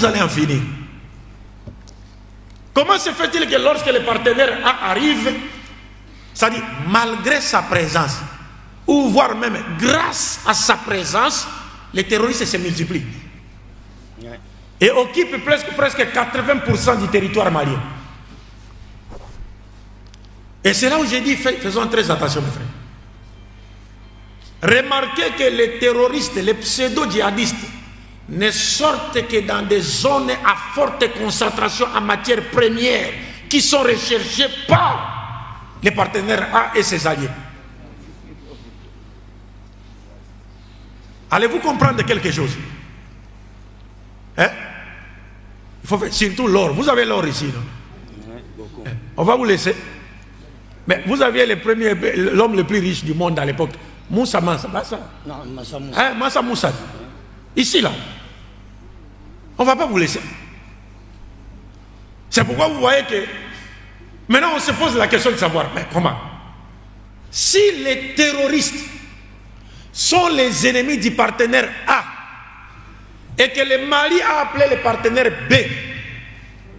vous allez en finir. Comment se fait-il que lorsque le partenaire A arrive, c'est-à-dire malgré sa présence, ou voire même grâce à sa présence, les terroristes se multiplient et occupent presque 80% du territoire malien. Et c'est là où j'ai dit, faisons très attention mes frères. Remarquez que les terroristes, les pseudo-djihadistes ne sortent que dans des zones à forte concentration en matières premières qui sont recherchées par les partenaires A et ses alliés. Allez-vous comprendre quelque chose? Hein? Il faut faire, surtout l'or. Vous avez l'or ici, non? On va vous laisser. Mais vous aviez l'homme le plus riche du monde à l'époque. Moussa Massa. Non, Massa Moussa. Hein, Massa Moussa. Ici, là. On ne va pas vous laisser. C'est pourquoi vous voyez que maintenant on se pose la question de savoir, mais comment? Si les terroristes sont les ennemis du partenaire A et que le Mali a appelé le partenaire B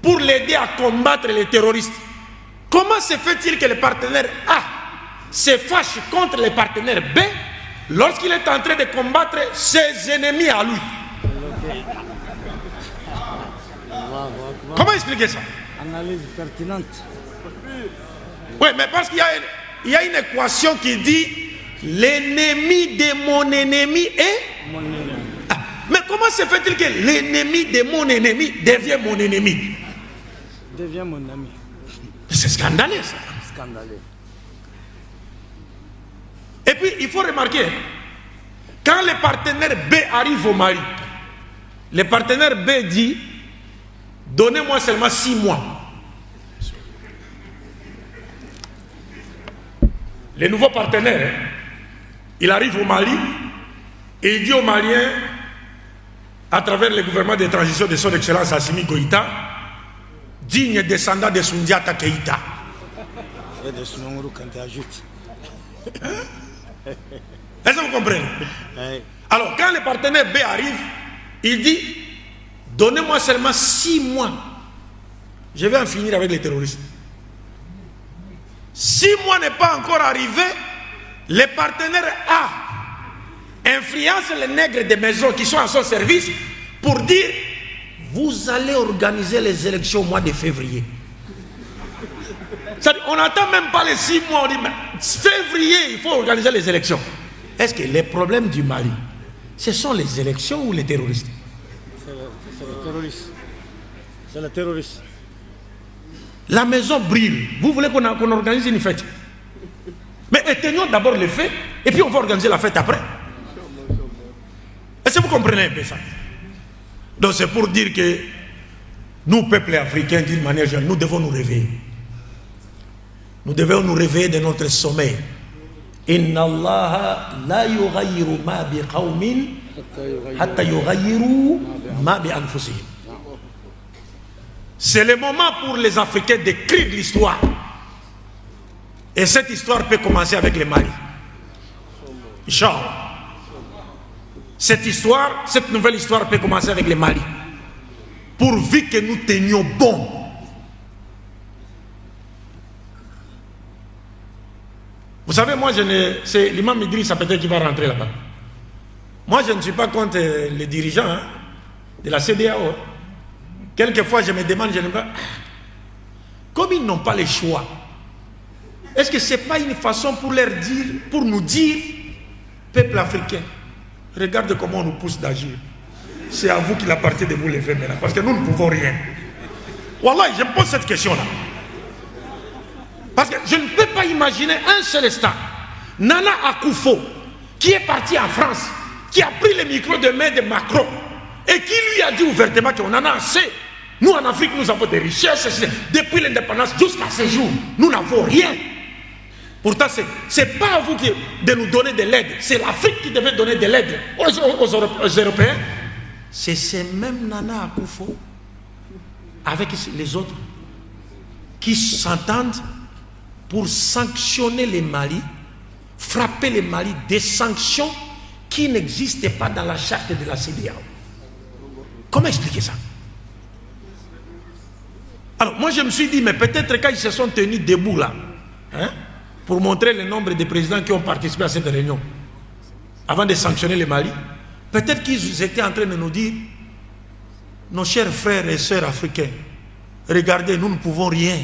pour l'aider à combattre les terroristes, comment se fait-il que le partenaire A se fâche contre le partenaire B lorsqu'il est en train de combattre ses ennemis à lui? Comment expliquer ça? Analyse pertinente. Oui, mais parce qu'il y a une équation qui dit l'ennemi de mon ennemi est Mon ennemi. Ah, mais comment se fait-il que l'ennemi de mon ennemi devient mon ennemi? Devient mon ami. C'est scandaleux ça. Scandaleux. Et puis il faut remarquer, quand le partenaire B arrive au Mali, le partenaire B dit donnez-moi seulement 6 mois. Le nouveau partenaire, il arrive au Mali et il dit aux Maliens, à travers le gouvernement de transition de son excellence Assimi Goïta, digne descendant de Soundiata Keïta. Et de Sounonguru quand tu ajoutes. Est-ce que vous comprenez? Alors, quand le partenaire B arrive, il dit donnez-moi seulement 6 mois. Je vais en finir avec les terroristes. 6 mois n'est pas encore arrivé. Le partenaire A influence les nègres des maisons qui sont à son service pour dire vous allez organiser les élections au mois de février. On n'attend même pas les 6 mois. On dit mais février, il faut organiser les élections. Est-ce que les problèmes du Mali, ce sont les élections ou les terroristes? C'est le terroriste. C'est le terroriste. La maison brûle. Vous voulez qu'on organise une fête? Mais éteignons d'abord les fêtes et puis on va organiser la fête après. Est-ce que vous comprenez un peu ça? Donc c'est pour dire que nous, peuple africain, d'une manière générale, nous devons nous réveiller. Nous devons nous réveiller de notre sommeil. Inna Allah la yughayyiru ma bi qawmin hatta yughayyiru ma bi anfusihim. C'est le moment pour les Africains d'écrire l'histoire. Et cette histoire peut commencer avec le Mali. Inch'Allah. Cette histoire, cette nouvelle histoire peut commencer avec le Mali. Pourvu que nous tenions bon. Vous savez, moi, c'est l'imam Idrissa peut-être qui va rentrer là-bas. Moi, je ne suis pas contre les dirigeants de la CEDEAO. Quelquefois, je me demande, comme ils n'ont pas le choix, est-ce que ce n'est pas une façon pour leur dire, pour nous dire, peuple africain, regarde comment on nous pousse d'agir. C'est à vous qu'il appartient de vous lever maintenant, parce que nous ne pouvons rien. Wallah, je me pose cette question-là. Parce que je ne peux pas imaginer un seul instant, Nana Akufo, qui est parti en France, qui a pris le micro de main de Macron, et qui lui a dit ouvertement qu'on en a assez. Nous en Afrique, nous avons des richesses. Depuis l'indépendance jusqu'à ce jour, nous n'avons rien. Pourtant, ce n'est pas à vous de nous donner de l'aide. C'est l'Afrique qui devait donner de l'aide aux Européens. C'est ces mêmes Nana Akufo, avec les autres, qui s'entendent pour sanctionner les Mali, frapper les Mali des sanctions qui n'existaient pas dans la charte de la CEDEAO. Comment expliquer ça? Alors moi je me suis dit, mais peut-être quand ils se sont tenus debout là, hein, pour montrer le nombre de présidents qui ont participé à cette réunion, avant de sanctionner le Mali, peut-être qu'ils étaient en train de nous dire, nos chers frères et sœurs africains, regardez, nous ne pouvons rien.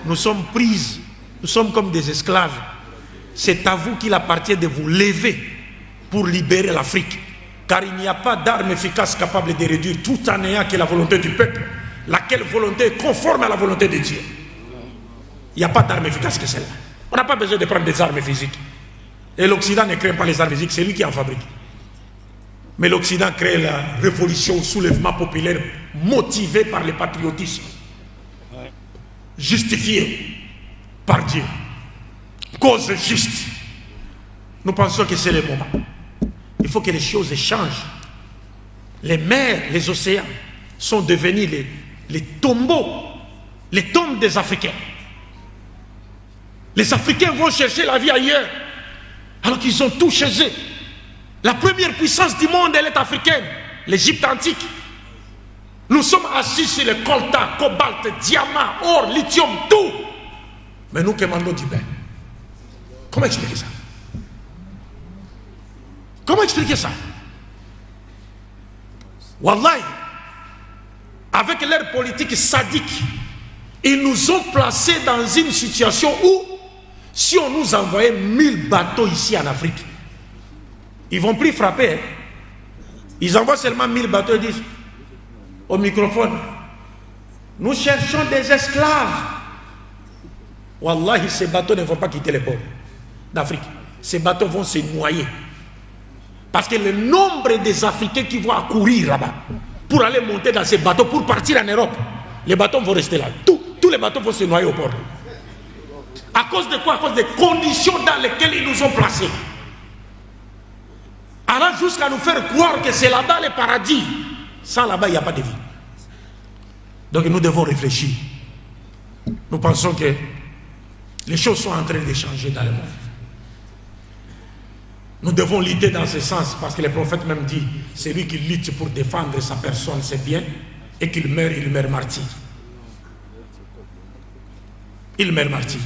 Nous sommes prises, nous sommes comme des esclaves. C'est à vous qu'il appartient de vous lever pour libérer l'Afrique. Car il n'y a pas d'arme efficace capable de réduire tout en ayant que la volonté du peuple, laquelle volonté est conforme à la volonté de Dieu. Il n'y a pas d'arme efficace que celle-là. On n'a pas besoin de prendre des armes physiques. Et l'Occident ne crée pas les armes physiques, c'est lui qui en fabrique. Mais l'Occident crée la révolution, le soulèvement populaire motivé par le patriotisme, justifié par Dieu. Cause juste. Nous pensons que c'est le moment. Il faut que les choses changent. Les mers, les océans sont devenus les tombeaux, les tombes des Africains. Les Africains vont chercher la vie ailleurs, alors qu'ils ont tout chez eux. La première puissance du monde, elle est africaine, l'Égypte antique. Nous sommes assis sur le coltan, cobalt, diamant, or, lithium, tout. Mais nous commandons du pain. Comment expliquer ça? Comment expliquer ça? Wallahi, avec leur politique sadique, ils nous ont placés dans une situation où, si on nous envoyait 1000 bateaux ici en Afrique, ils vont plus frapper. Hein? Ils envoient seulement 1000 bateaux et disent au microphone, nous cherchons des esclaves. Wallahi, ces bateaux ne vont pas quitter les ports d'Afrique. Ces bateaux vont se noyer. Parce que le nombre des Africains qui vont accourir là-bas pour aller monter dans ces bateaux, pour partir en Europe, les bateaux vont rester là. Tous les bateaux vont se noyer au port. À cause de quoi? À cause des conditions dans lesquelles ils nous ont placés. Alors jusqu'à nous faire croire que c'est là-bas le paradis. Sans là-bas, il n'y a pas de vie. Donc nous devons réfléchir. Nous pensons que les choses sont en train de changer dans le monde. Nous devons lutter dans ce sens, parce que le prophète même dit, celui qui lutte pour défendre sa personne, c'est bien, et qu'il meurt, il meurt martyr. Il meurt martyr.